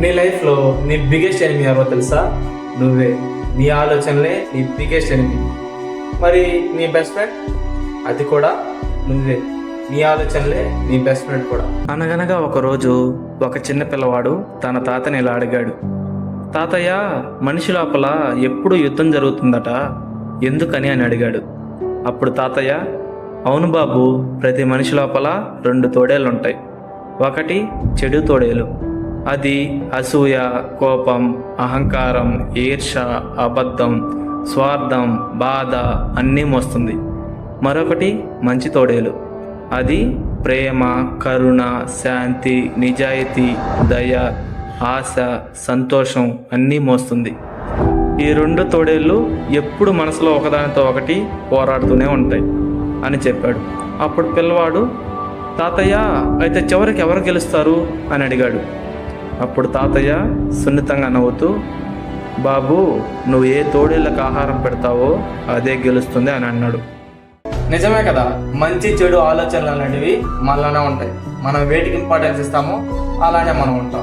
నీ లైఫ్లో నీ బిగ్గెస్ట్ ఎనిమీ ఎవరో తెలుసా? నువ్వే. నీ ఆలోచనలే నీ బిగ్గెస్ట్ ఎనిమీ. మరి నీ బెస్ట్ ఫ్రెండ్? అది కూడా నువ్వే. నీ ఆలోచనలే నీ బెస్ట్ ఫ్రెండ్ కూడా. అనగనగా ఒకరోజు ఒక చిన్న పిల్లవాడు తన తాతని ఇలా అడిగాడు, తాతయ్య, మనిషి లోపల ఎప్పుడు యుద్ధం జరుగుతుందట, ఎందుకని అని అడిగాడు. అప్పుడు తాతయ్య, అవును బాబు, ప్రతి మనిషి లోపల 2 తోడేళ్ళు ఉంటాయి. ఒకటి చెడు తోడేలు, అది అసూయ, కోపం, అహంకారం, ఈర్ష, అబద్ధం, స్వార్థం, బాధ అన్నీ మోస్తుంది. మరొకటి మంచి తోడేలు, అది ప్రేమ, కరుణ, శాంతి, నిజాయితీ, దయ, ఆశ, సంతోషం అన్నీ మోస్తుంది. ఈ 2 తోడేళ్ళు ఎప్పుడు మనసులో ఒకదానితో ఒకటి పోరాడుతూనే ఉంటాయి అని చెప్పాడు. అప్పుడు పిల్లవాడు, తాతయ్య, అయితే చివరికి ఎవరు గెలుస్తారు అని అడిగాడు. అప్పుడు తాతయ్య సున్నితంగా నవ్వుతూ, బాబు, నువ్వు ఏ తోడేళ్ళకి ఆహారం పెడతావో అదే గెలుస్తుంది అని అన్నాడు. నిజమే కదా, మంచి చెడు ఆలోచనలు అనేటివి మనలోనే ఉంటాయి. మనం వేటికి ఇంపార్టెన్స్ ఇస్తామో అలానే మనం ఉంటాం.